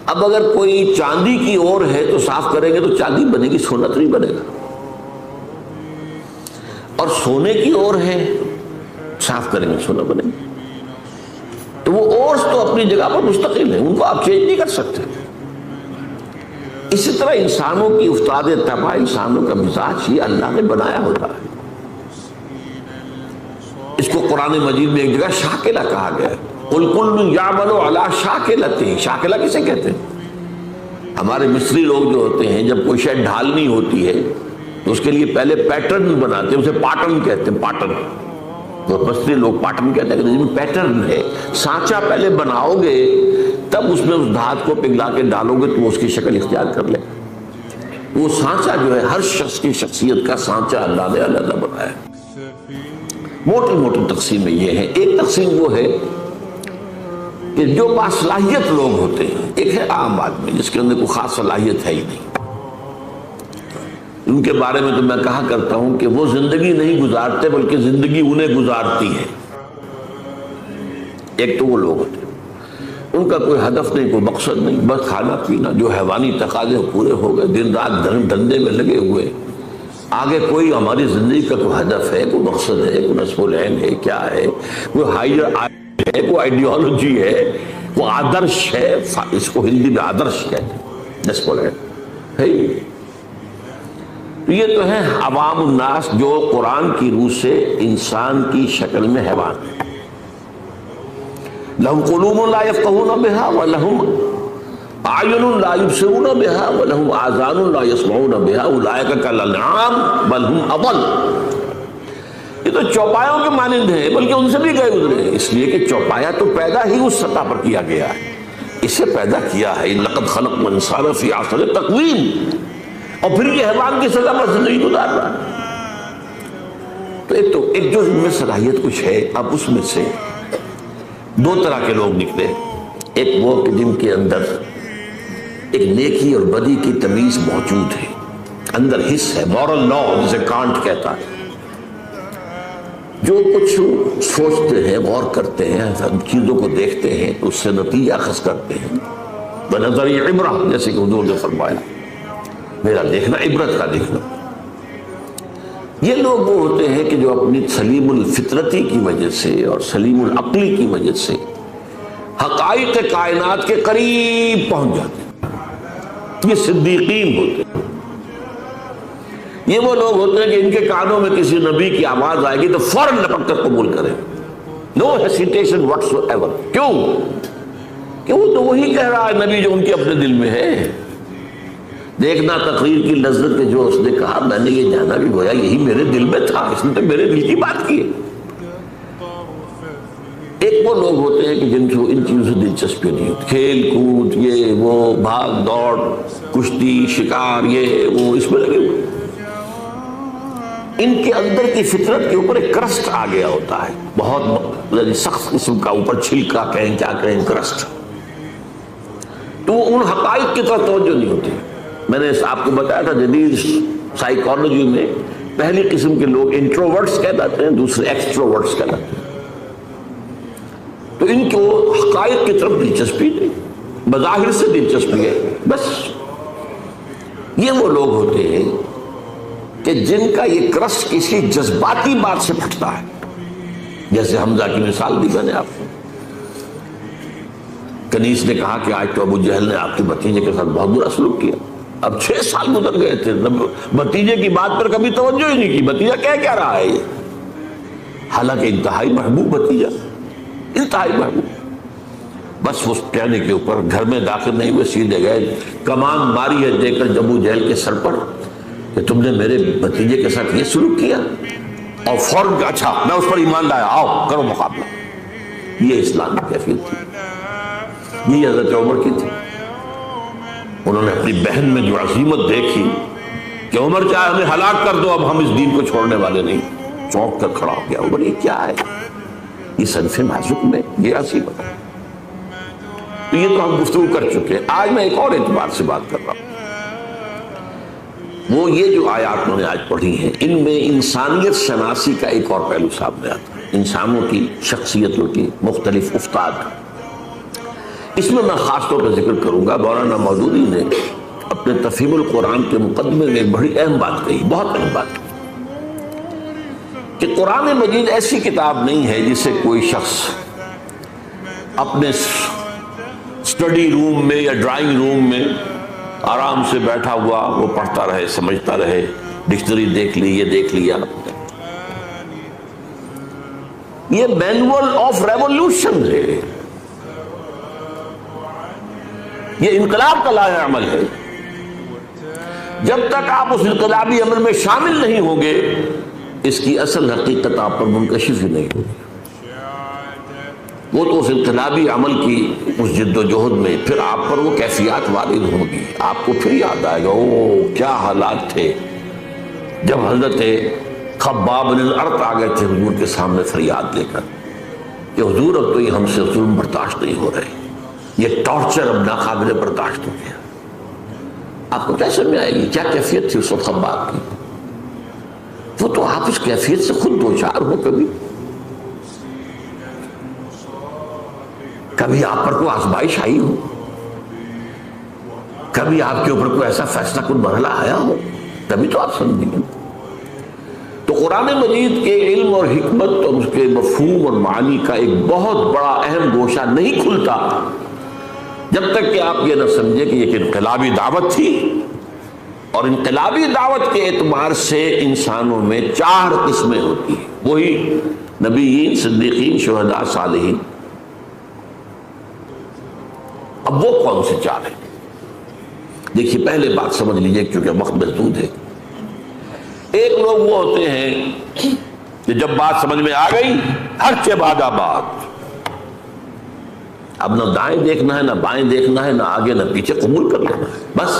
اب اگر کوئی چاندی کی اور ہے تو صاف کریں گے تو چاندی بنے گی، سونا تو نہیں بنے گا، اور سونے کی اور ہے صاف کریں گے سونا بنے گا۔ تو وہ اور تو اپنی جگہ پر مستقل ہے، ان کو آپ چینج نہیں کر سکتے۔ اسی طرح انسانوں کی افتاد طبع، انسانوں کا مزاج یہ اللہ نے بنایا ہوتا ہے۔ اس کو قرآن مجید میں ایک جگہ شاکلہ کہا گیا ہے، قُلْ كُلٌّ يَعْمَلُ عَلَىٰ شَاكِلَتِهِ۔ شاکلہ کسے کہتے ہیں؟ ہمارے مصری لوگ جو ہوتے ہیں جب کوئی شے ڈھالنی ہوتی ہے تو اس کے لیے پہلے پیٹرن بناتے ہیں، اسے پاٹرن کہتے ہیں، پاٹرن۔ تو مصری لوگ پاٹرن کہتے ہیں کہ جس میں پیٹرن ہے، سانچہ پہلے بناؤ گے تب اس میں اس دھات کو پگھلا کے ڈالو گے تو وہ اس کی شکل اختیار کر لے۔ وہ سانچہ جو ہے ہر شخص کی شخصیت کا سانچہ اللہ نے علیحدہ بنایا ہے۔ موٹی موٹی تقسیمیں یہ ہیں۔ ایک تقسیم وہ ہے کہ جو باصلاحیت لوگ ہوتے ہیں، ایک ہے عام آدمی جس کے اندر کوئی خاص صلاحیت ہے ہی نہیں، ان کے بارے میں تو میں کہا کرتا ہوں کہ وہ زندگی نہیں گزارتے بلکہ زندگی انہیں گزارتی ہے۔ ایک تو وہ لوگ ہوتے ہیں ان کا کوئی ہدف نہیں، کوئی مقصد نہیں، بس کھانا پینا، جو حیوانی تقاضے پورے ہو گئے، دن رات دھندے میں لگے ہوئے، آگے کوئی ہماری زندگی کا کوئی ہدف ہے، کوئی مقصد ہے، کوئی نصب العین ہے، کیا ہے، کوئی ہائر ہے، کوئی آئیڈیالوجی ہے، کوئی آدرش ہے، اس کو ہندی میں آدرش کہتے ہیں، نصب العین ہے۔ یہ تو ہے عوام الناس جو قرآن کی روح سے انسان کی شکل میں حیوان ہے۔ لہم قلوب لا یفقہون بہا ولہم اعین لا یبصرون بہا ولہم آذان لا یسمعون بہا اولئک کالانعام بل ہم اضل۔ یہ تو چوپایوں کے مانند ہیں بلکہ ان سے بھی گئے گزرے ہیں، اس لیے کہ چوپایا تو پیدا ہی اس سطح پر کیا گیا ہے، اسے پیدا کیا ہے لقد خلقنا الانسان فی احسن تقویم، اور پھر یہ حیوان کی سزا پر زندگی گزار رہا ہے۔ تو ایک جو ان میں صلاحیت کچھ ہے، اب اس میں سے دو طرح کے لوگ نکلے۔ ایک وہ کہ جن کے اندر ایک نیکی اور بدی کی تمیز موجود ہے، اندر حص ہے، مورل لا جسے کانٹ کہتا ہے، جو کچھ سوچتے ہیں، غور کرتے ہیں، چیزوں کو دیکھتے ہیں تو اس سے نتیجہ اخذ کرتے ہیں۔ بنظر عبرہ، جیسے کہ حضور نے فرمایا، میرا دیکھنا عبرت کا دیکھنا۔ یہ لوگ وہ ہوتے ہیں کہ جو اپنی سلیم الفطرتی کی وجہ سے اور سلیم العقلی کی وجہ سے حقائق کائنات کے قریب پہنچ جاتے ہیں، یہ صدیقین ہوتے ہیں۔ یہ وہ لوگ ہوتے ہیں کہ ان کے کانوں میں کسی نبی کی آواز آئے گی تو فوراً لپک کر قبول کریں، نو ہیسیٹیشن واٹس ایور۔ کیوں کہ وہ تو وہی کہہ رہا ہے نبی جو ان کے اپنے دل میں ہے۔ دیکھنا تقریر کی لذت کے جو اس نے کہا، میں نے یہ جانا بھی گویا یہی میرے دل میں تھا، اس نے تو میرے دل کی بات کی۔ ایک وہ لوگ ہوتے ہیں کہ جن کو ان چیزوں سے دلچسپی نہیں ہوتی، کھیل کود، یہ وہ، بھاگ دوڑ، کشتی، شکار، یہ وہ، اس میں لگے ہوئے۔ ان کے اندر کی فطرت کے اوپر ایک کرسٹ آ گیا ہوتا ہے، بہت سخت قسم کا، اوپر چھلکا کہیں کیا کہیں کرسٹ، تو ان حقائق کی طرف توجہ نہیں ہوتی۔ میں نے آپ کو بتایا تھا جدید سائیکالوجی میں پہلی قسم کے لوگ انٹروورٹس کہلاتے ہیں، دوسرے ایکسٹروورٹس کہلاتے ہیں۔ تو ان کو حقائق کی طرف دلچسپی نہیں، بظاہر سے دلچسپی ہے بس۔ یہ وہ لوگ ہوتے ہیں کہ جن کا یہ کرسٹ کسی جذباتی بات سے پھٹتا ہے، جیسے حمزہ کی مثال دی میں نے آپ کو۔ کنیس نے کہا کہ آج تو ابو جہل نے آپ کے بھتیجے کے ساتھ بہت برا سلوک کیا۔ اب 6 سال گزر گئے تھے، بھتیجے کی بات پر کبھی توجہ ہی نہیں کی، بھتیجا کہہ کیا رہا ہے یہ، حالانکہ انتہائی محبوب بھتیجا، انتہائی محبوب۔ بس اس کہنے کے اوپر گھر میں داخل نہیں ہوئے، سیدھے گئے، کمان ماری ہے دے کر ابو جہل کے سر پر کہ تم نے میرے بھتیجے کے ساتھ یہ سلوک کیا، اور فوراً کہ اچھا میں اس پر ایمان لایا، آؤ کرو مقابلہ۔ یہ اسلام کی کیفیت تھی، یہ حضرت عمر کی تھی۔ انہوں نے اپنی بہن میں جو عظیمت دیکھی کہ عمر چاہے ہمیں ہلاک کر دو، اب ہم اس دین کو چھوڑنے والے نہیں، چونک کر کھڑا ہو گیا۔ عمر یہ کیا ہے، یہ صنف نازک میں یہ عظیمت ہے۔ تو یہ تو ہم گفتگو کر چکے ہیں۔ آج میں ایک اور اعتبار سے بات کر رہا ہوں، وہ یہ جو آیات انہوں نے آج پڑھی ہیں، ان میں انسانیت شناسی کا ایک اور پہلو سامنے آتا ہے، انسانوں کی شخصیتوں کی مختلف افتاد۔ اس میں میں خاص طور پر ذکر کروں گا، مولانا مودودی نے اپنے تفہیم القرآن کے مقدمے میں ایک بڑی اہم بات کہی، بہت اہم بات، کہ قرآن مجید ایسی کتاب نہیں ہے جسے کوئی شخص اپنے اسٹڈی روم میں یا ڈرائنگ روم میں آرام سے بیٹھا ہوا وہ پڑھتا رہے، سمجھتا رہے، ڈکشنری دیکھ لی، یہ دیکھ لیا۔ یہ مینول آف ریولوشن ہے، یہ انقلاب کا لائحہ عمل ہے۔ جب تک آپ اس انقلابی عمل میں شامل نہیں ہوں گے، اس کی اصل حقیقت آپ پر منکشف ہی نہیں ہوگی۔ وہ تو اس انقلابی عمل کی اس جد و جہد میں پھر آپ پر وہ کیفیات وارد ہوں گی، آپ کو پھر یاد آئے گا او کیا حالات تھے جب حضرت خباب بن الارت آ گئے تھے حضور کے سامنے فریاد لے کر کہ حضور اب تو یہ ہم سے ظلم برداشت نہیں ہو رہے، یہ ٹارچر اب ناقابل برداشت ہو گیا۔ آپ کو کیا سمجھ آئے گی کیا کیفیت تھی اس وقت خباب کی؟ وہ تو آپ اس کیفیت سے خود دوچار ہو، کبھی آپ پر کوئی آزمائش آئی ہو، کبھی آپ کے اوپر کوئی ایسا فیصلہ کن مرحلہ آیا ہو، تبھی تو آپ سمجھیں گے۔ تو قرآن مجید کے علم اور حکمت اور اس کے مفہوم اور معانی کا ایک بہت بڑا اہم گوشہ نہیں کھلتا جب تک کہ آپ یہ نہ سمجھے کہ یہ انقلابی دعوت تھی، اور انقلابی دعوت کے اعتبار سے انسانوں میں 4 قسمیں ہوتی ہیں، وہی نبیین، صدیقین، شہداء، صالحین۔ اب وہ کون سے 4 ہیں؟ دیکھیے پہلے بات سمجھ لیجئے کیونکہ وقت محدود ہے۔ ایک لوگ وہ ہوتے ہیں کہ جب بات سمجھ میں آ گئی ہر کے بعد بات، اب نہ دائیں دیکھنا ہے، نہ بائیں دیکھنا ہے، نہ آگے نہ پیچھے، قبول کر لینا ہے بس۔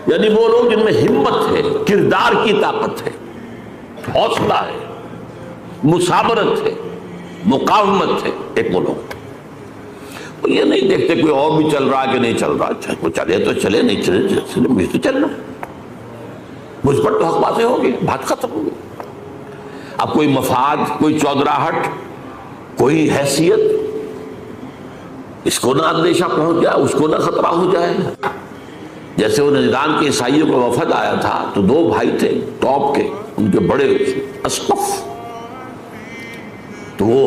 یعنی وہ لوگ جن میں ہمت ہے، کردار کی طاقت ہے، حوصلہ ہے، مثابرت ہے، مقاومت ہے، ایک وہ لوگ یہ نہیں دیکھتے کوئی اور بھی چل رہا ہے کہ نہیں چل رہا، اچھا وہ چلے تو چلے، نہیں چلے مجھے تو چلنا، مجھ پر تو حق واضح ہوگی، بات ختم ہوگی۔ اب کوئی مفاد، کوئی چودراہٹ، کوئی حیثیت، اس کو نہ اندیشہ پہنچ جائے، اس کو نہ خطرہ ہو جائے۔ جیسے وہ نجران کے عیسائیوں کا وفد آیا تھا تو 2 بھائی تھے ٹاپ کے، ان کے بڑے اسقف، تو وہ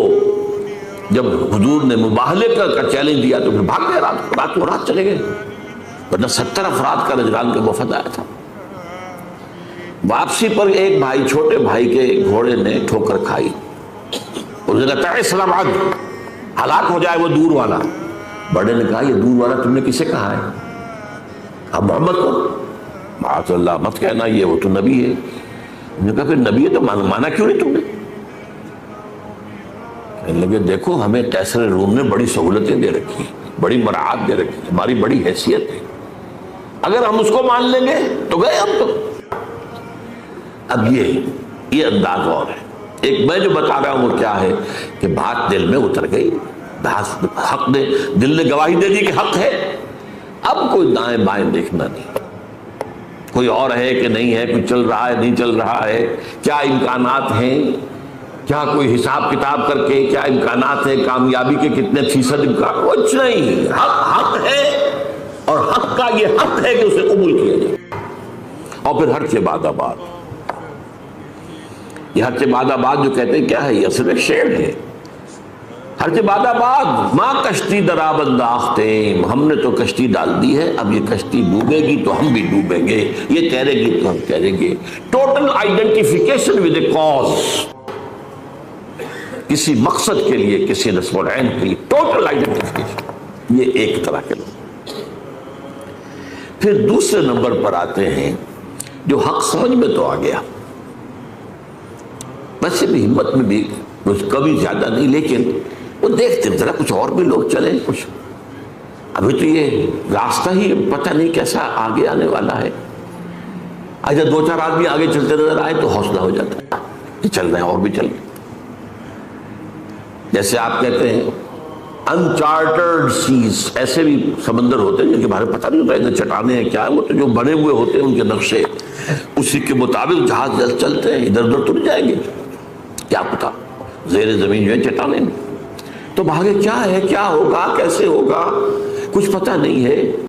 جب حضور نے مباہلے کا چیلنج دیا تو پھر بھاگ گئے، رات چلے گئے، ورنہ 70 افراد کا نجران کے وفد آیا تھا۔ واپسی پر ایک بھائی، چھوٹے بھائی کے گھوڑے نے ٹھوکر کھائی، اس نے کہا تعس الابعد، ہلاک ہو جائے وہ دور والا۔ بڑے نے کہا یہ دور والا تم نے کسے کہا ہے؟ اب محمد کو، معاذ اللہ مت کہنا، یہ وہ تو نبی ہے۔ انہوں نے کہا پھر نبی ہے تو مانا کیوں نہیں تم نے؟ کہنے لگے دیکھو ہمیں قیصر روم نے بڑی سہولتیں دے رکھی ہیں، بڑی مراعات دے رکھی، ہماری بڑی حیثیت ہے، اگر ہم اس کو مان لیں گے تو گئے ہم تو۔ اب یہ انداز اور ہے۔ ایک میں جو بتا رہا ہوں وہ کیا ہے کہ بات دل میں اتر گئی، حق نے، دل نے گواہی دے دی کہ حق ہے، اب کوئی دائیں بائیں دیکھنا نہیں، کوئی اور ہے کہ نہیں ہے، کوئی چل رہا ہے نہیں چل رہا ہے، کیا امکانات ہیں، کیا کوئی حساب کتاب کر کے کیا امکانات ہیں، کامیابی کے کتنے فیصد امکان، کچھ نہیں، حق ہے، اور حق کا یہ حق ہے کہ اسے قبول کیا جائے۔ اور پھر ہر کے بعد آباد، یہ ہر کے بعد آباد جو کہتے ہیں کیا ہے، یہ اصل ایک شعر ہے۔ ہر کے بعد آباد ماں کشتی درآب انداختیں، ہم نے تو کشتی ڈال دی ہے، اب یہ کشتی ڈوبے گی تو ہم بھی ڈوبیں گے، یہ تیرے گی تو ہم تیریں گے۔ Total identification with a cause, کسی مقصد کے لیے، کسی نسب العین کے لیے ٹوٹل آئیڈینٹیفیکیشن، یہ ایک طرح کے لوگ۔ پھر دوسرے نمبر پر آتے ہیں جو حق سمجھ میں تو آ گیا، ویسے بھی ہمت میں بھی کبھی زیادہ نہیں، لیکن وہ دیکھتے ذرا کچھ اور بھی لوگ چلیں، کچھ ابھی تو یہ راستہ ہی پتہ نہیں کیسا آگے آنے والا ہے۔ اچھا 2-4 آدمی آگے چلتے نظر آئے تو حوصلہ ہو جاتا ہے کہ چل رہے ہیں اور بھی چل رہے ہیں۔ جیسے آپ کہتے ہیں انچارٹرڈ سیز، ایسے بھی سمندر ہوتے ہیں جن کے بارے میں پتہ نہیں ہوتا ادھر چٹانیں ہیں کیا ہے، وہ تو جو بنے ہوئے ہوتے ہیں ان کے نقشے، اسی کے مطابق جہاز چلتے ہیں، ادھر ادھر تو نہیں جائیں گے، کیا پتا زیر زمین جو ہے چٹانیں میں۔ تو آگے کیا ہے، کیا ہوگا، کیسے ہوگا، کچھ پتہ نہیں ہے۔